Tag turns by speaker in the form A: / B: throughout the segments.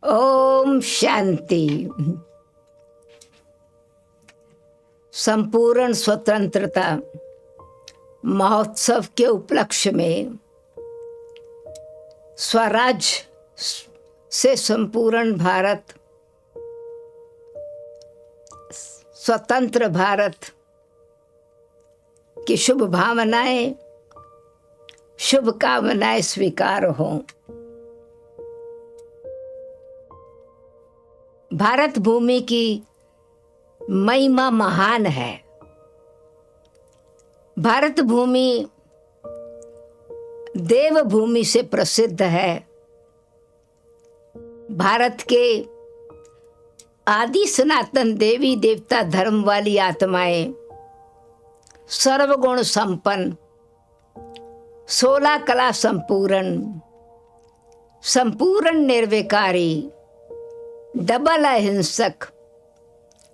A: ओम शांति। संपूर्ण स्वतंत्रता महोत्सव के उपलक्ष्य में स्वराज से संपूर्ण भारत, स्वतंत्र भारत की शुभ भावनाएं, शुभकामनाएं स्वीकार हों। भारत भूमि की महिमा महान है। भारत भूमि देव भूमि से प्रसिद्ध है। भारत के आदि सनातन देवी देवता धर्म वाली आत्माएं सर्वगुण संपन्न, 16 कला संपूर्ण, संपूर्ण निर्विकारी, डबल अहिंसक,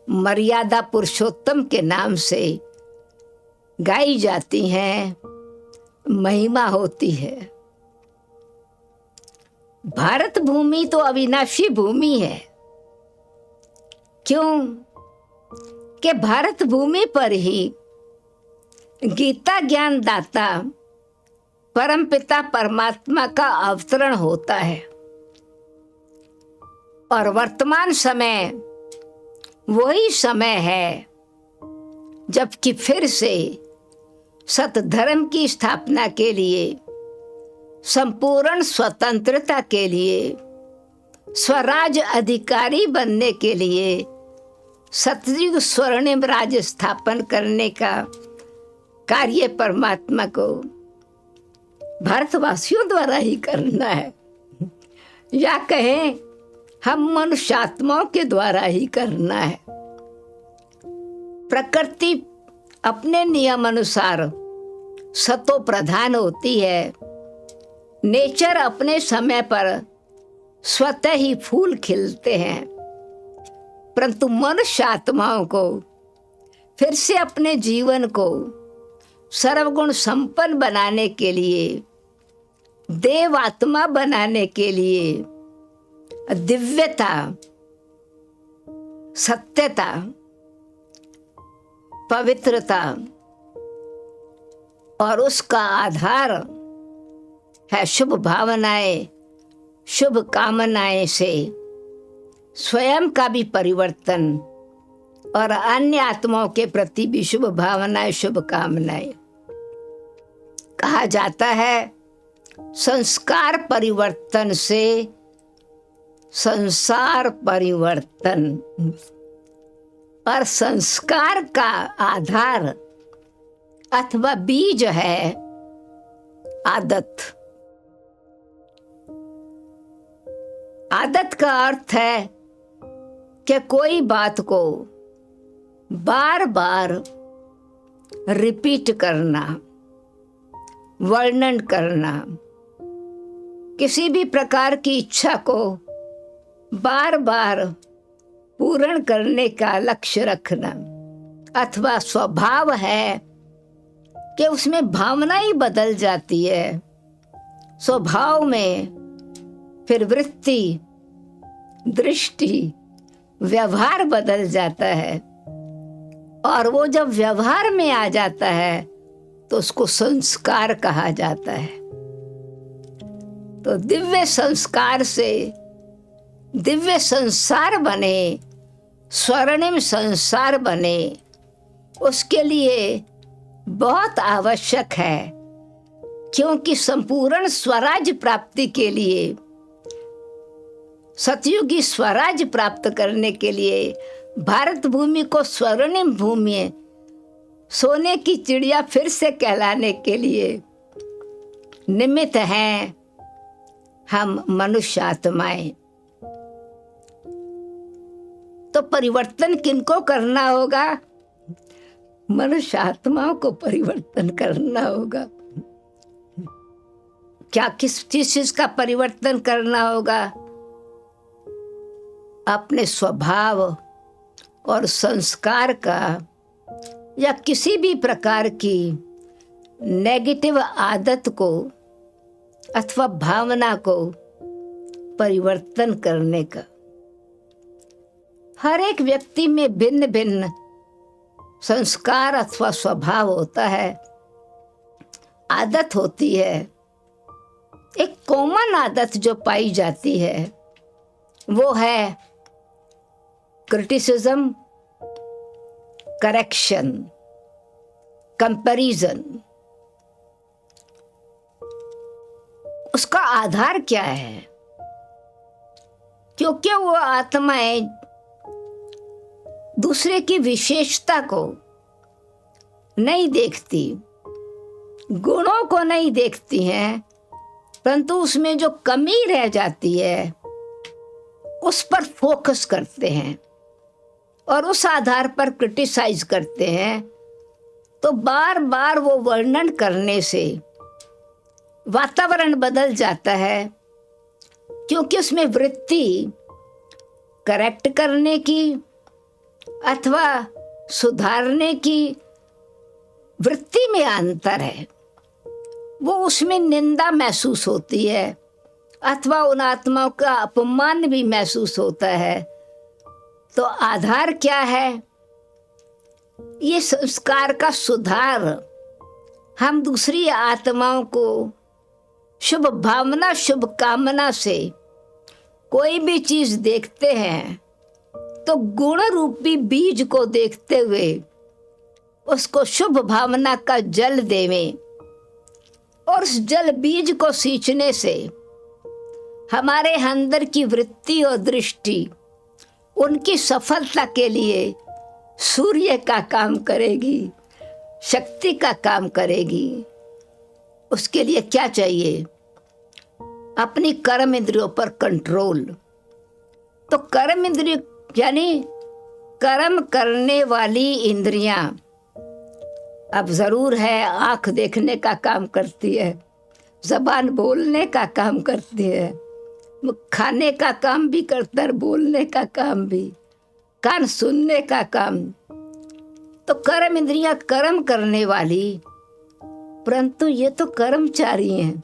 A: मर्यादा पुरुषोत्तम के नाम से गाई जाती हैं, महिमा होती है। भारत भूमि तो अविनाशी भूमि है। क्यों कि भारत भूमि पर ही गीता ज्ञान दाता परमपिता परमात्मा का अवतरण होता है। और वर्तमान समय वही समय है जबकि फिर से सत धर्म की स्थापना के लिए, संपूर्ण स्वतंत्रता के लिए, स्वराज अधिकारी बनने के लिए, सतयुग स्वर्णिम राज स्थापन करने का कार्य परमात्मा को भारतवासियों द्वारा ही करना है, या कहें हम मनुष्यात्माओं के द्वारा ही करना है। प्रकृति अपने नियम अनुसार सतो प्रधान होती है। नेचर अपने समय पर स्वतः ही फूल खिलते हैं, परंतु मनुष्य आत्माओं को फिर से अपने जीवन को सर्वगुण संपन्न बनाने के लिए, देव आत्मा बनाने के लिए दिव्यता, सत्यता, पवित्रता और उसका आधार है शुभ भावनाएं, शुभ कामनाएं से स्वयं का भी परिवर्तन और अन्य आत्माओं के प्रति भी शुभ भावनाएं, शुभ कामनाएं। कहा जाता है संस्कार परिवर्तन से संसार परिवर्तन, और संस्कार का आधार अथवा बीज है आदत। आदत का अर्थ है कि कोई बात को बार बार रिपीट करना, वर्णन करना, किसी भी प्रकार की इच्छा को बार बार पूर्ण करने का लक्ष्य रखना, अथवा स्वभाव है कि उसमें भावना ही बदल जाती है। स्वभाव में फिर वृत्ति, दृष्टि, व्यवहार बदल जाता है, और वो जब व्यवहार में आ जाता है तो उसको संस्कार कहा जाता है। तो दिव्य संस्कार से दिव्य संसार बने, स्वर्णिम संसार बने, उसके लिए बहुत आवश्यक है। क्योंकि संपूर्ण स्वराज प्राप्ति के लिए, सतयुगी स्वराज प्राप्त करने के लिए, भारत भूमि को स्वर्णिम भूमि, सोने की चिड़िया फिर से कहलाने के लिए निमित्त हैं हम मनुष्य आत्माएं। तो परिवर्तन किनको करना होगा? मनुष्य आत्माओं को परिवर्तन करना होगा। क्या किस चीज का परिवर्तन करना होगा? अपने स्वभाव और संस्कार का, या किसी भी प्रकार की नेगेटिव आदत को अथवा भावना को परिवर्तन करने का। हर एक व्यक्ति में भिन्न भिन्न संस्कार अथवा स्वभाव होता है, आदत होती है। एक कॉमन आदत जो पाई जाती है वो है क्रिटिसिज्म, करेक्शन, कंपैरिजन। उसका आधार क्या है? क्योंकि वो आत्माएं दूसरे की विशेषता को नहीं देखती, गुणों को नहीं देखती हैं, परंतु उसमें जो कमी रह जाती है उस पर फोकस करते हैं और उस आधार पर क्रिटिसाइज करते हैं। तो बार बार वो वर्णन करने से वातावरण बदल जाता है, क्योंकि उसमें वृत्ति करेक्ट करने की अथवा सुधारने की वृत्ति में अंतर है। वो उसमें निंदा महसूस होती है अथवा उन आत्माओं का अपमान भी महसूस होता है। तो आधार क्या है? ये संस्कार का सुधार। हम दूसरी आत्माओं को शुभ भावना, शुभ कामना से कोई भी चीज देखते हैं तो गुण रूपी बीज को देखते हुए उसको शुभ भावना का जल देवें, और उस जल बीज को सींचने से हमारे अंदर की वृत्ति और दृष्टि उनकी सफलता के लिए सूर्य का काम करेगी, शक्ति का काम करेगी। उसके लिए क्या चाहिए? अपनी कर्म इंद्रियों पर कंट्रोल। तो कर्म इंद्रिय यानी कर्म करने वाली इंद्रियां अब जरूर है, आंख देखने का काम करती है, जबान बोलने का काम करती है, खाने का काम भी करता है, बोलने का काम भी, कान सुनने का काम। तो कर्म इंद्रियां कर्म करने वाली, परंतु ये तो कर्मचारी हैं।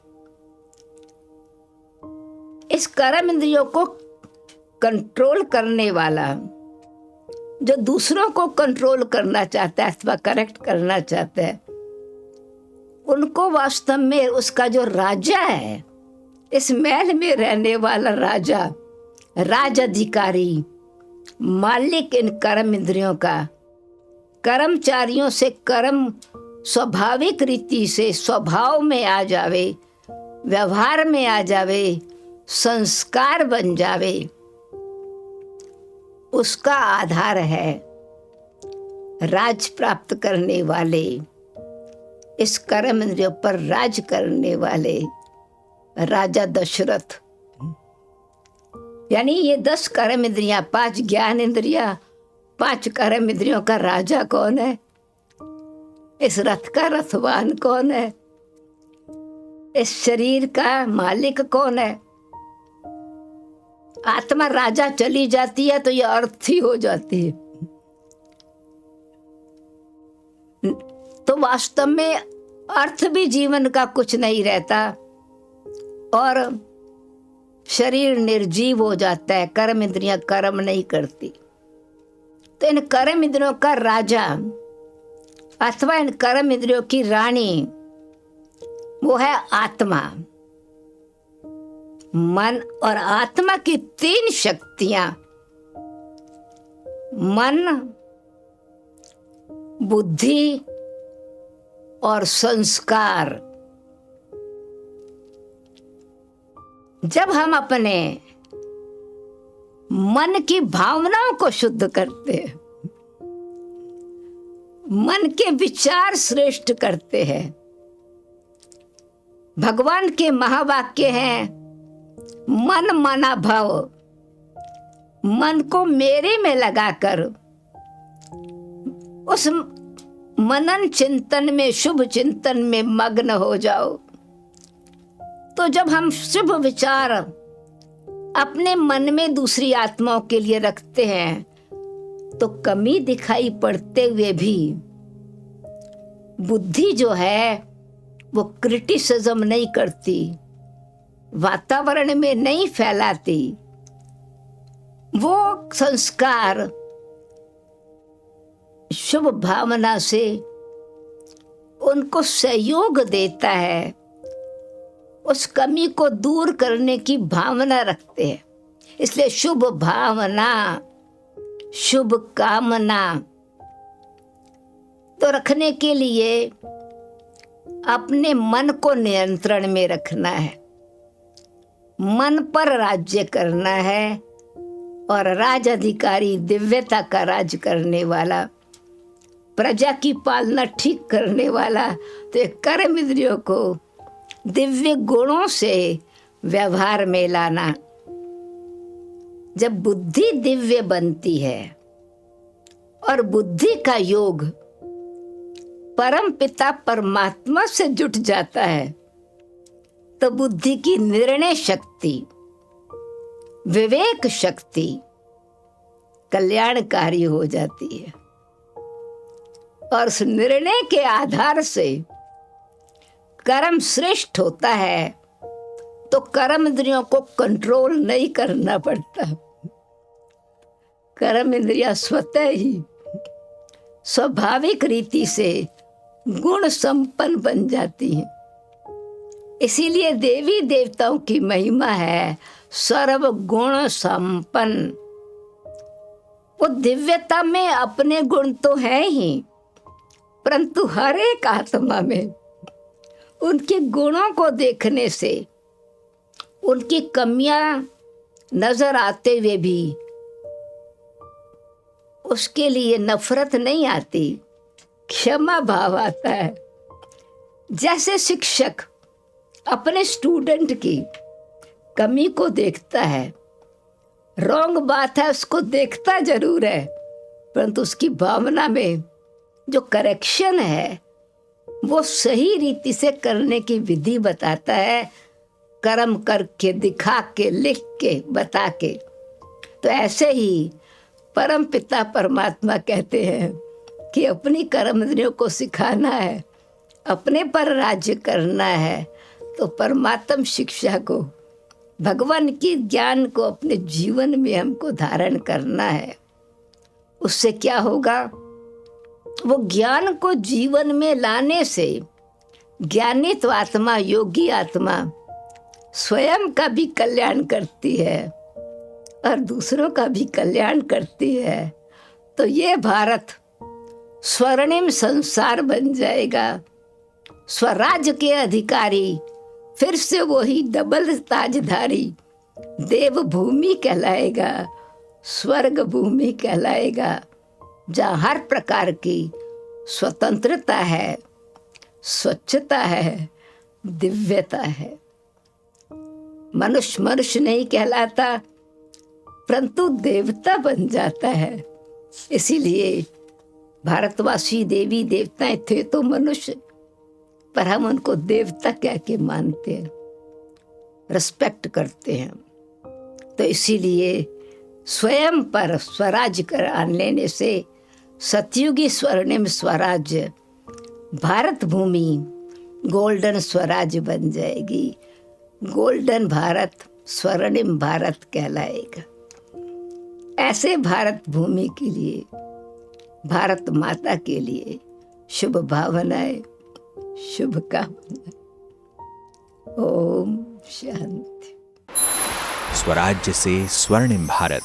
A: इस कर्म इंद्रियों को कंट्रोल करने वाला, जो दूसरों को कंट्रोल करना चाहता है अथवा करेक्ट करना चाहता है, उनको वास्तव में उसका जो राजा है, इस महल में रहने वाला राजा, राज अधिकारी, मालिक इन कर्म इंद्रियों का, कर्मचारियों से कर्म स्वाभाविक रीति से स्वभाव में आ जावे, व्यवहार में आ जावे, संस्कार बन जावे, उसका आधार है राज प्राप्त करने वाले, इस कर्म इंद्रियों पर राज करने वाले राजा दशरथ। यानी ये 10 कर्म इंद्रियां, 5 ज्ञान इंद्रियां, 5 कर्म इंद्रियों का राजा कौन है? इस रथ का रथवान कौन है? इस शरीर का मालिक कौन है? आत्मा राजा चली जाती है तो ये अर्थी हो जाती है। तो वास्तव में अर्थ भी जीवन का कुछ नहीं रहता और शरीर निर्जीव हो जाता है, कर्म इंद्रियां कर्म नहीं करती। तो इन कर्म इंद्रियों का राजा अथवा इन कर्म इंद्रियों की रानी वो है आत्मा। मन और आत्मा की 3 शक्तियां, मन, बुद्धि और संस्कार। जब हम अपने मन की भावनाओं को शुद्ध करते हैं, मन के विचार श्रेष्ठ करते हैं, भगवान के महावाक्य हैं, मन मना भव, मन को मेरे में लगाकर उस मनन चिंतन में, शुभ चिंतन में मग्न हो जाओ। तो जब हम शुभ विचार अपने मन में दूसरी आत्माओं के लिए रखते हैं तो कमी दिखाई पड़ते हुए भी बुद्धि जो है वो क्रिटिसिज्म नहीं करती, वातावरण में नहीं फैलाती, वो संस्कार शुभ भावना से उनको सहयोग देता है, उस कमी को दूर करने की भावना रखते हैं। इसलिए शुभ भावना, शुभ कामना तो रखने के लिए अपने मन को नियंत्रण में रखना है, मन पर राज्य करना है। और राज अधिकारी, दिव्यता का राज करने वाला, प्रजा की पालना ठीक करने वाला, तो ये कर्म इंद्रियों को दिव्य गुणों से व्यवहार में लाना। जब बुद्धि दिव्य बनती है और बुद्धि का योग परम पिता परमात्मा से जुट जाता है, तो बुद्धि की निर्णय शक्ति, विवेक शक्ति कल्याणकारी हो जाती है। और उस निर्णय के आधार से कर्म श्रेष्ठ होता है, तो कर्म इंद्रियों को कंट्रोल नहीं करना पड़ता। कर्म इंद्रियां स्वतः ही स्वाभाविक रीति से गुण संपन्न बन जाती हैं। इसीलिए देवी देवताओं की महिमा है सर्व गुण संपन्न। वो दिव्यता में अपने गुण तो है ही, परंतु हर एक आत्मा में उनके गुणों को देखने से उनकी कमियां नजर आते हुए भी उसके लिए नफरत नहीं आती, क्षमा भाव आता है। जैसे शिक्षक अपने स्टूडेंट की कमी को देखता है, रॉन्ग बात है उसको देखता जरूर है, परंतु उसकी भावना में जो करेक्शन है वो सही रीति से करने की विधि बताता है, कर्म करके, दिखा के, लिख के, बता के। तो ऐसे ही परम पिता परमात्मा कहते हैं कि अपनी कर्म इंद्रियों को सिखाना है, अपने पर राज्य करना है, तो परमात्म शिक्षा को, भगवान की ज्ञान को अपने जीवन में हमको धारण करना है। उससे क्या होगा? वो ज्ञान को जीवन में लाने से ज्ञानित आत्मा, योगी आत्मा स्वयं का भी कल्याण करती है और दूसरों का भी कल्याण करती है। तो ये भारत स्वर्णिम संसार बन जाएगा। स्वराज के अधिकारी फिर से वही डबल ताजधारी देवभूमि कहलाएगा, स्वर्ग भूमि कहलाएगा, जहाँ हर प्रकार की स्वतंत्रता है, स्वच्छता है, दिव्यता है। मनुष्य मनुष्य नहीं कहलाता, परंतु देवता बन जाता है। इसीलिए भारतवासी देवी देवताएं थे तो मनुष्य, पर हम उनको देवता कह के मानते हैं, रिस्पेक्ट करते हैं। तो इसीलिए स्वयं पर स्वराज कर आन लेने से सतयुगी स्वर्णिम स्वराज्य भारत भूमि गोल्डन स्वराज बन जाएगी। गोल्डन भारत, स्वर्णिम भारत कहलाएगा। ऐसे भारत भूमि के लिए, भारत माता के लिए शुभ भावनाएं, शुभकामनाएं। ओम शांति।
B: स्वराज्य से स्वर्णिम भारत।